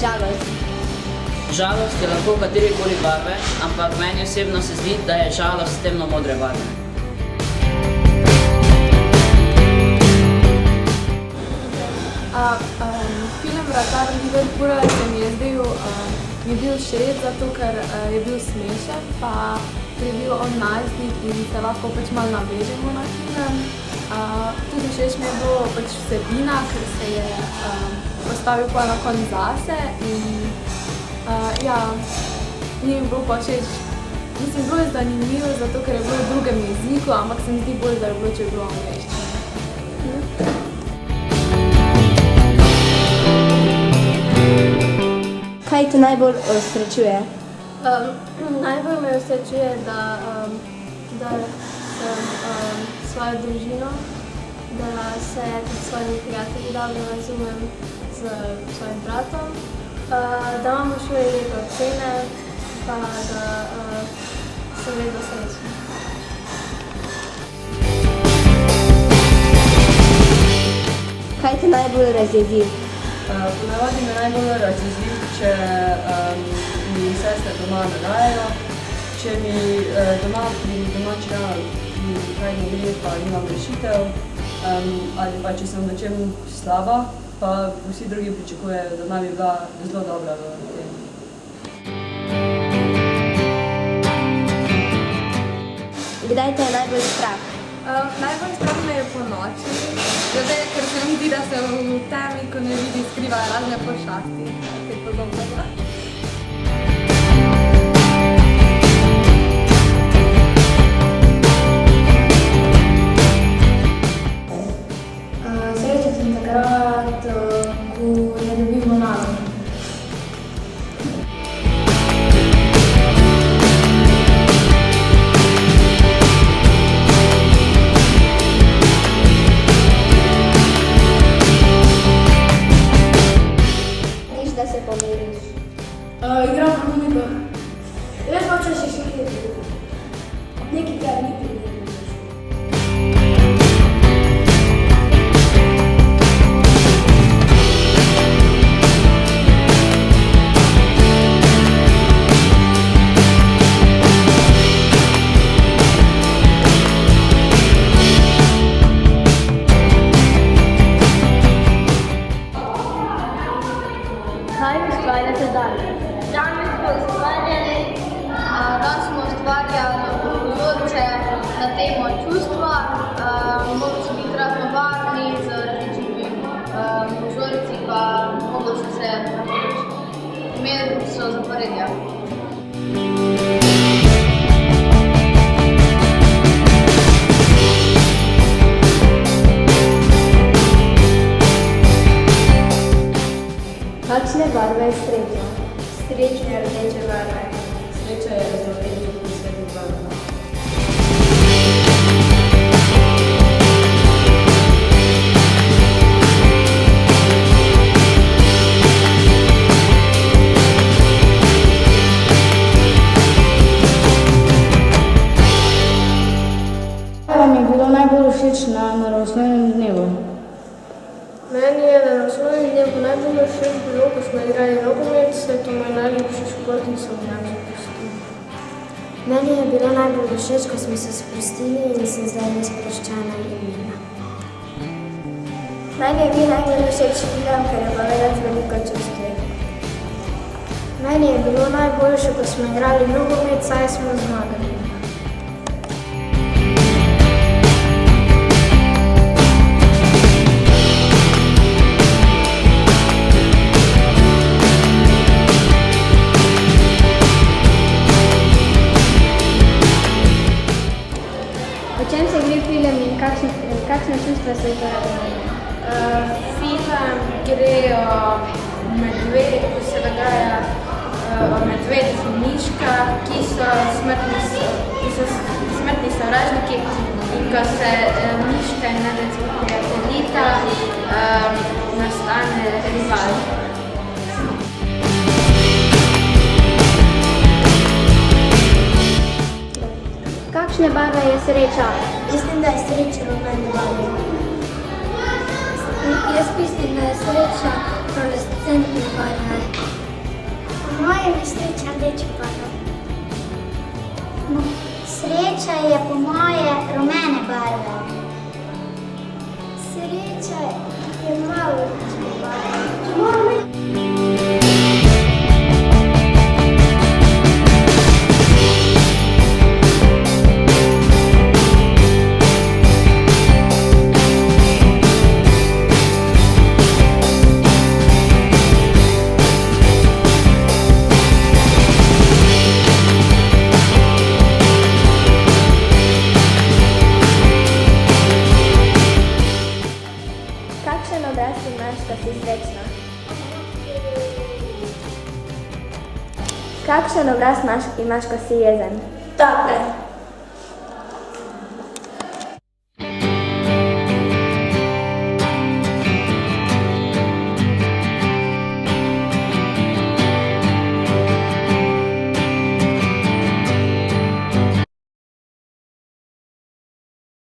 žalost? Žalost je lahko katerikoli barve, ampak meni osebno se zdi, da je žalost temno-modre barve. Film Vratar Liverpoola se mi je bil všeč, zato ker je bil smešen, pa je bil on najstnik in se lahko pač malo navežemo na film. Tudi všeč mi je bilo pač vsebina, ker se je postavil pa na konec zase in ni mi bilo pa všeč. Mislim, bilo je zanimivo, zato ker je bilo v drugem jeziku, ampak se mi zdi bolj, da je bilo, če je bilo angleščina. Kaj te najbolj osrečuje? Najbolj me osrečuje, da sem svojo družino, da se tudi s svojimi prijatelji dobro razumem s svojim bratom, da imamo v šoli lepe ocene, pa da sem vedno srečna. Kaj te najbolj razjezi? Ponavadi me najbolj razjezi, če mi sestre doma ne dajejo, če mi doma pri domači hrani kaj ne gre, pa nimam rešitev, ali pa če sem v čem slaba, pa vsi drugi pričakujejo, da naj bi bila zelo dobra v tem. Kdaj te je najbolj strah? Najbolj strah me je ponoči, zato ker se mi zdi, da se v temi, ko ne vidi, skrivajo razne pošasti. Kaj podobnega. Srečen sem takrat, ko ne dobimo nalog. Da se pomiriš. Igram harmoniko. Jaz pa včasih še nekaj drugega. Nekaj, kar ni primerno. Kaj ustvarjate dalje? Danes smo ustvarjali, da smo ustvarjali vzorce na temo čustva, mogli so biti raznobarvni z različnimi vzorci, pa mogli so se imeli so zaporedja. Kakšne barve je sreča? Srečne rdeče barve. Sreča je raznovrstnih in svetlih barv. Kaj vam je bilo najbolj všeč na naravoslovnem dnevu? Meni je na naravoslovnem dnevu najbolj všeč bilo, ko smo igrali nogomet, saj to moj najljubši šport in sem ga zapustil. Meni je bilo najbolj všeč, ko smo se sprostili in sem zdaj nesproščena in mirna. Meni je bil najbolj všeč film, ker je povedal veliko čustve. Meni je bilo najboljše, ko smo igrali nogomet, saj smo zmagali. O čem se gre film in kakšne čustva se izražajo? Film gre o medvedu, ko se dogaja o medvedu in miška, ki so smrtni sovražniki in ko se miška in medved prijateljita, nastane rival. Kakšne barve je sreča? Mislim, da je sreča rumene barve. Jaz mislim, da je sreča fluorescentne barve. Po mojem je sreča rdeča barva. No, sreča je po moje rumene barve. Sreča je malo rdeča barva. Kakšen obraz imaš, ko si srečna? Kakšen obraz imaš, ko si jezen? Takle.